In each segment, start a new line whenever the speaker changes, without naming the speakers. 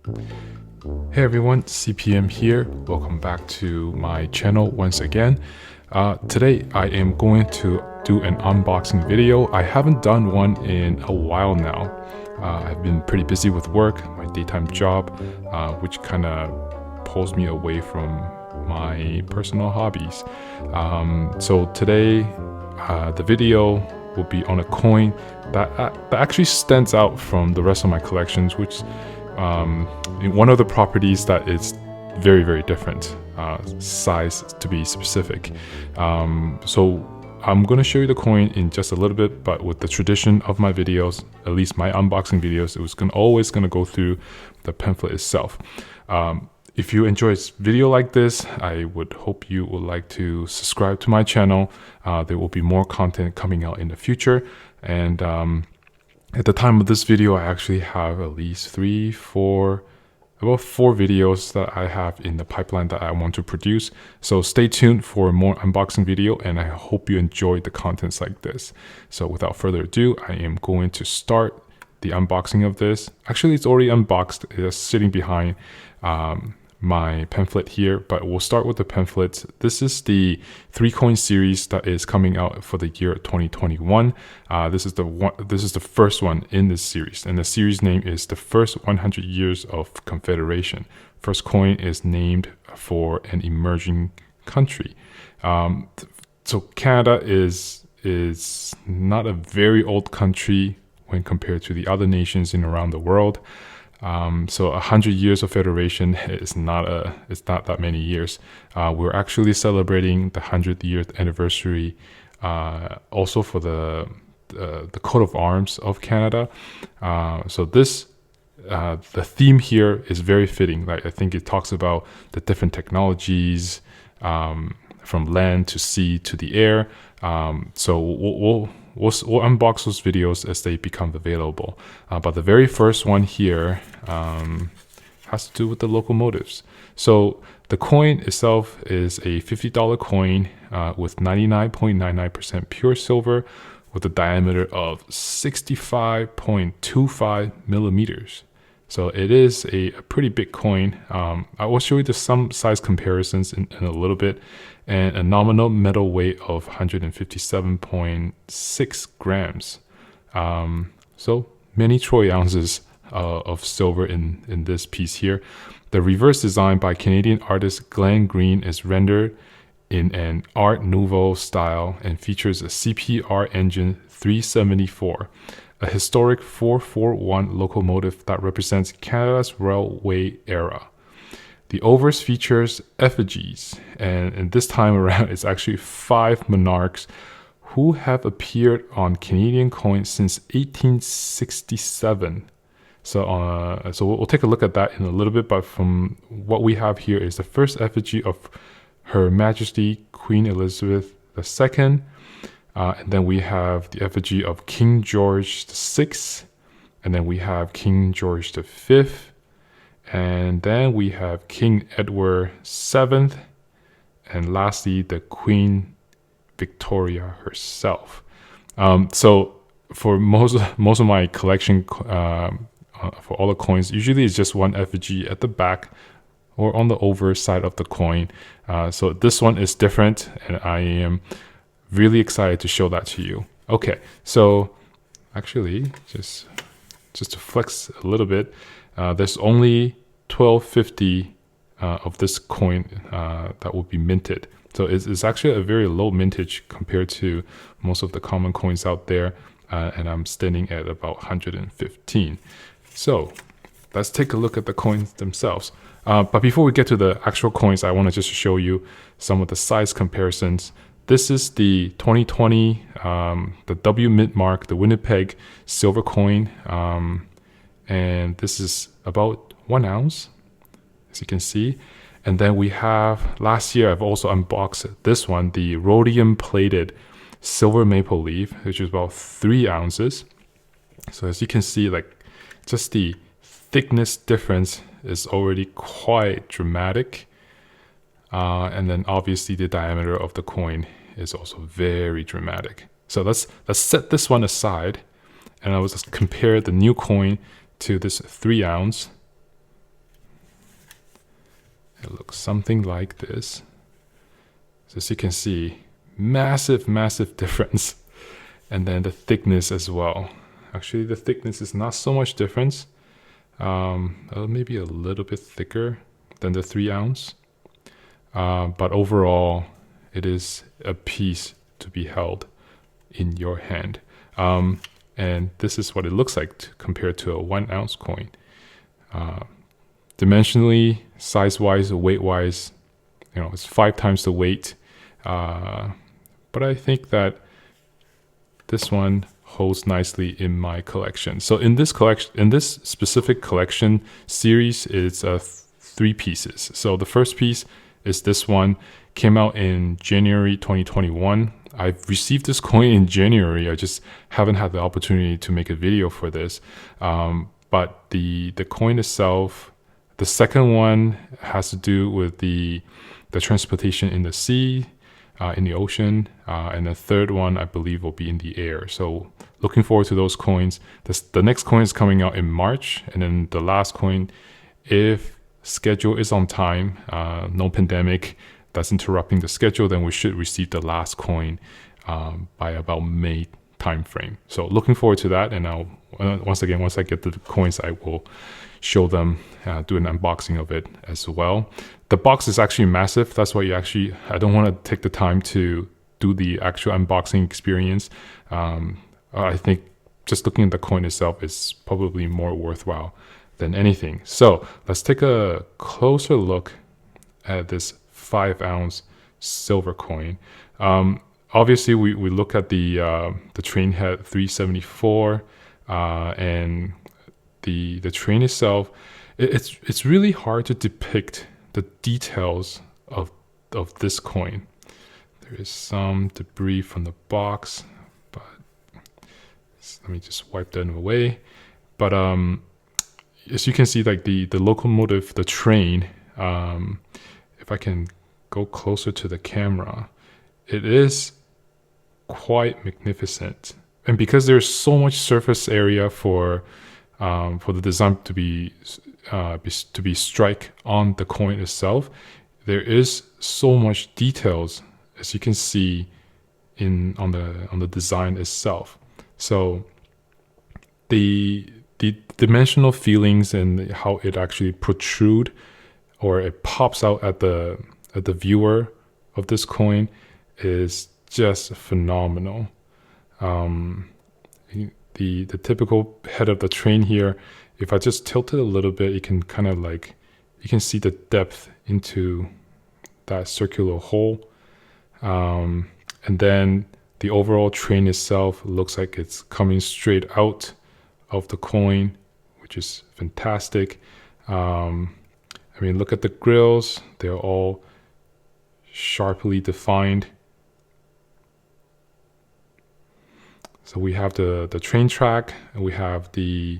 Hey everyone, CPM here. Welcome back to my channel once again. Today I am going to do an unboxing video. I haven't done one in a while now. I've been pretty busy with work, my daytime job, which kind of pulls me away from my personal hobbies. So today the video will be on a coin that actually stands out from the rest of my collections, which one of the properties that is very, very different, size to be specific. So I'm going to show you the coin in just a little bit, but with the tradition of my videos, at least my unboxing videos, it was always going to go through the pamphlet itself. If you enjoy a video like this, I would hope you would like to subscribe to my channel. There will be more content coming out in the future. And at the time of this video, I actually have at least about four videos that I have in the pipeline that I want to produce. So stay tuned for more unboxing video, and I hope you enjoyed the contents like this. So without further ado, I am going to start the unboxing of this. Actually, it's already unboxed. It's sitting behind my pamphlet here, but we'll start with the pamphlet. This is the 3-coin series that is coming out for the year 2021. This is the first one in this series, and the series name is the first 100 Years of Confederation. First coin is named for an emerging country. So Canada is not a very old country when compared to the other nations in around the world. So 100 years of federation is not that many years. We're actually celebrating the 100th year anniversary, also for the coat of arms of Canada. So this the theme here is very fitting. Like, I think it talks about the different technologies, from land to sea to the air. So we'll unbox those videos as they become available. But the very first one here has to do with the locomotives. So the coin itself is a $50 coin with 99.99% pure silver with a diameter of 65.25 millimeters. So it is a pretty big coin. I will show you some size comparisons in a little bit, and a nominal metal weight of 157.6 grams. So many troy ounces of silver in this piece here. The reverse design by Canadian artist Glenn Green is rendered in an Art Nouveau style and features a CPR engine 374. A historic 441 locomotive that represents Canada's railway era. The obverse features effigies, and this time around it's actually 5 monarchs who have appeared on Canadian coins since 1867. So we'll take a look at that in a little bit, but from what we have here is the first effigy of Her Majesty Queen Elizabeth II. And then we have the effigy of King George VI, and then we have King George V, and then we have King Edward VII, and lastly the Queen Victoria herself. So for most of my collection, for all the coins, usually it's just one effigy at the back or on the over side of the coin. So this one is different, and I am really excited to show that to you. Okay, so actually, just to flex a little bit, there's only 1250 of this coin that will be minted. So it's actually a very low mintage compared to most of the common coins out there, and I'm standing at about 115. So let's take a look at the coins themselves. But before we get to the actual coins, I want to just show you some of the size comparisons. This is the 2020, the W Mint Mark, the Winnipeg silver coin, and this is about 1 ounce, as you can see. And then we have, last year I've also unboxed this one, the rhodium plated silver maple leaf, which is about 3 ounces. So as you can see, like, just the thickness difference is already quite dramatic. And then obviously the diameter of the coin is also very dramatic. So let's set this one aside, and I will just compare the new coin to this 3 ounce. It looks something like this. So as you can see, massive difference. And then the thickness as well. Actually, the thickness is not so much difference. Maybe a little bit thicker than the 3 ounce. But overall, it is a piece to be held in your hand. And this is what it looks like compared to a 1 ounce coin. Dimensionally, size-wise, weight-wise, it's 5 times the weight. But I think that this one holds nicely in my collection. So in this specific collection series, it's 3 pieces. So the first piece is this one, came out in January 2021. I've received this coin in January. I just haven't had the opportunity to make a video for this. But the coin itself, the second one has to do with the transportation in the sea, in the ocean, and the third one I believe will be in the air. So looking forward to those coins. The next coin is coming out in March, and then the last coin, if schedule is on time, no pandemic that's interrupting the schedule, then we should receive the last coin by about May timeframe. So looking forward to that, and I'll once I get the coins, I will show them, do an unboxing of it as well. The box is actually massive. That's why I don't want to take the time to do the actual unboxing experience. I think just looking at the coin itself is probably more worthwhile than anything. So let's take a closer look at this 5 ounce silver coin. Obviously, we look at the train head 374, and the train itself. It's really hard to depict the details of this coin. There is some debris from the box, but let me just wipe that away. But as you can see, like the locomotive, the train, if I can go closer to the camera, it is quite magnificent. And because there's so much surface area for the design to be strike on the coin itself, there is so much details, as you can see on the design itself. So the dimensional feelings and how it actually protrude, or it pops out at the viewer of this coin, is just phenomenal. The typical head of the train here, if I just tilt it a little bit, you can kind of you can see the depth into that circular hole. And then the overall train itself looks like it's coming straight out of the coin, which is fantastic. Look at the grills. They're all sharply defined. So we have the train track, and we have the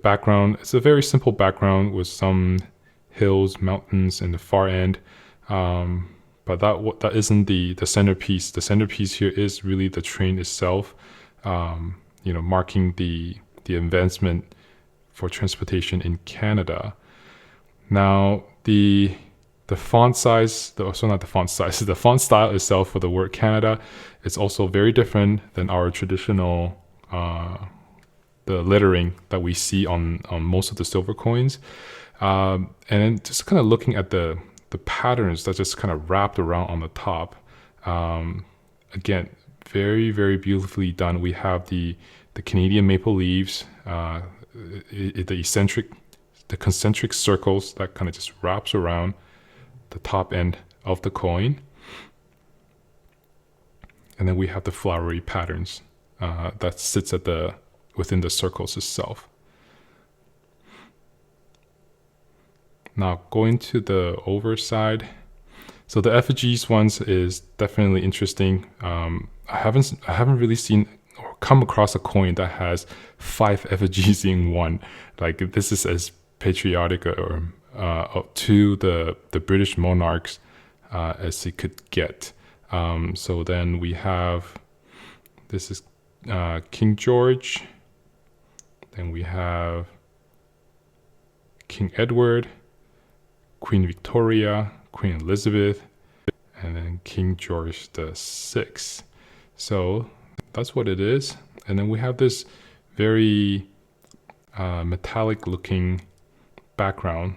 background. It's a very simple background with some hills, mountains in the far end. But that isn't the centerpiece. The centerpiece here is really the train itself, marking the advancement for transportation in Canada. Now the font size, the font style itself for the word Canada is also very different than our traditional the lettering that we see on most of the silver coins. And then just kind of looking at the patterns that just kind of wrapped around on the top. Again, very, very beautifully done. We have the Canadian maple leaves, the concentric circles that kind of just wraps around the top end of the coin. And then we have the flowery patterns that sits within the circles itself. Now going to the overside. So the effigies ones is definitely interesting. I haven't really seen or come across a coin that has 5 effigies in one. Like, this is as patriotic or to the British monarchs as it could get. So then we have, this is King George. Then we have King Edward, Queen Victoria, Queen Elizabeth, and then King George VI. So that's what it is. And then we have this very metallic looking background.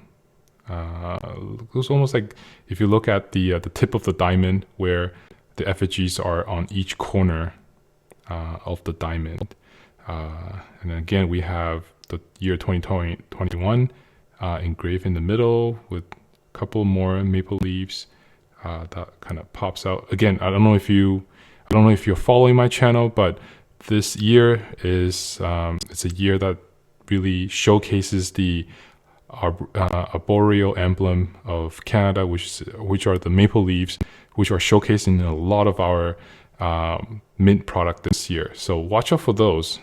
It was almost like if you look at the tip of the diamond, where the effigies are on each corner of the diamond. And then again, we have the year 2021 engraved in the middle with a couple more maple leaves that kind of pops out. Again, I don't know if you're following my channel, but this year is it's a year that really showcases the arboreal emblem of Canada, which are the maple leaves, which are showcased in a lot of our mint product this year. So watch out for those.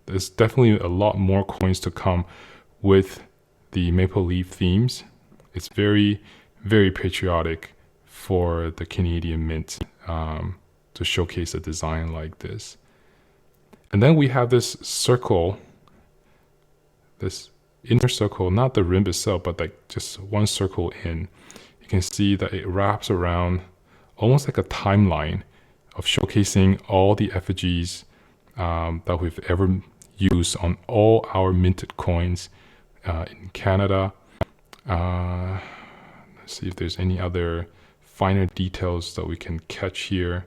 There's definitely a lot more coins to come with the maple leaf themes. It's very, very patriotic for the Canadian mint to showcase a design like this. And then we have this circle, this inner circle, not the rim itself, but like just one circle in. You can see that it wraps around almost like a timeline of showcasing all the effigies that we've ever used on all our minted coins in Canada. Let's see if there's any other finer details that we can catch here.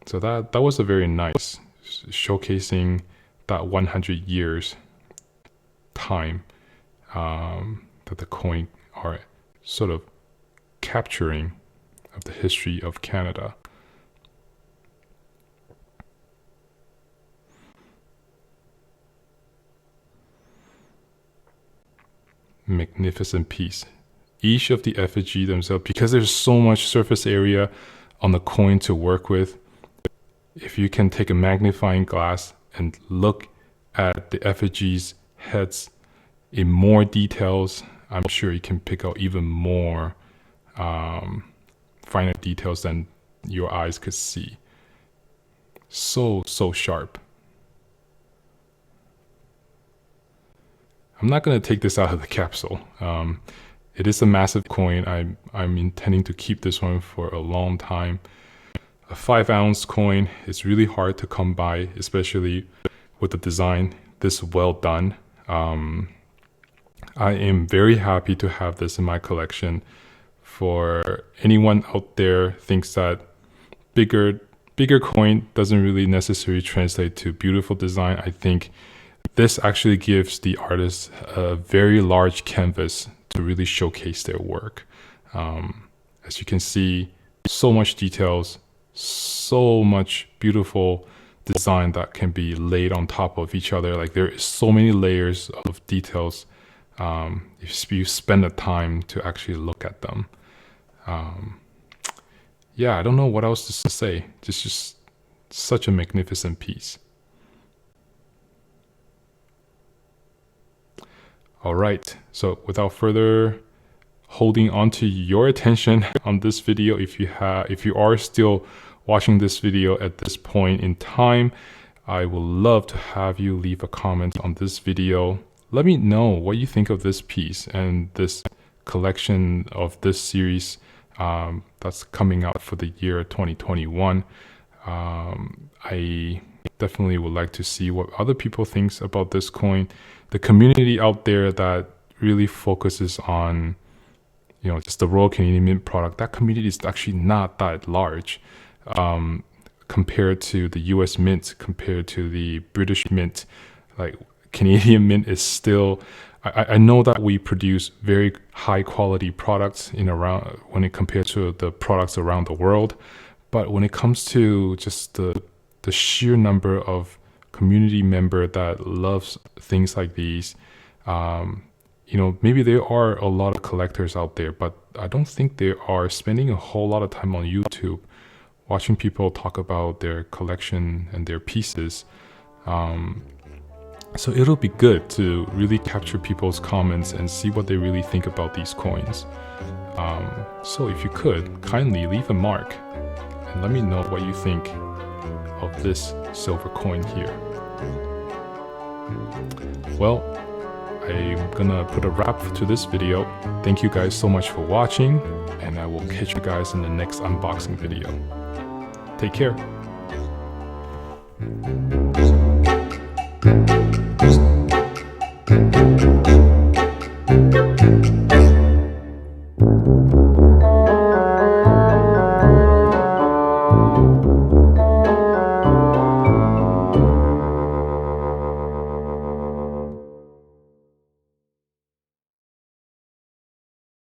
So that was a very nice showcasing that 100 years time that the coin are sort of capturing of the history of Canada. Magnificent piece. Each of the effigy themselves, because there's so much surface area on the coin to work with, if you can take a magnifying glass and look at the effigies heads in more details, I'm sure you can pick out even more finer details than your eyes could see. So sharp. I'm not going to take this out of the capsule. It is a massive coin. I'm intending to keep this one for a long time. A 5-ounce coin is really hard to come by, especially with the design this well done. I am very happy to have this in my collection. For anyone out there thinks that bigger coin doesn't really necessarily translate to beautiful design, I think this actually gives the artist a very large canvas to really showcase their work. As you can see, so much details, so much beautiful design that can be laid on top of each other. Like there is so many layers of details if you spend the time to actually look at them. Yeah, I don't know what else to say. Just such a magnificent piece. All right, so without further holding on to your attention on this video, if you are still watching this video at this point in time, I would love to have you leave a comment on this video. Let me know what you think of this piece and this collection of this series that's coming out for the year 2021. I definitely would like to see what other people think about this coin. The community out there that really focuses on, just the Royal Canadian Mint product, that community is actually not that large compared to the US Mint, compared to the British Mint. Like Canadian Mint is still, I know that we produce very high quality products when it compared to the products around the world, but when it comes to just the sheer number of community member that loves things like these, maybe there are a lot of collectors out there, but I don't think they are spending a whole lot of time on YouTube watching people talk about their collection and their pieces. So it'll be good to really capture people's comments and see what they really think about these coins. So if you could, kindly leave a mark and let me know what you think of this silver coin here. Well, I I'm gonna put a wrap to this video. Thank you guys so much for watching, and I will catch you guys in the next unboxing video. Take care.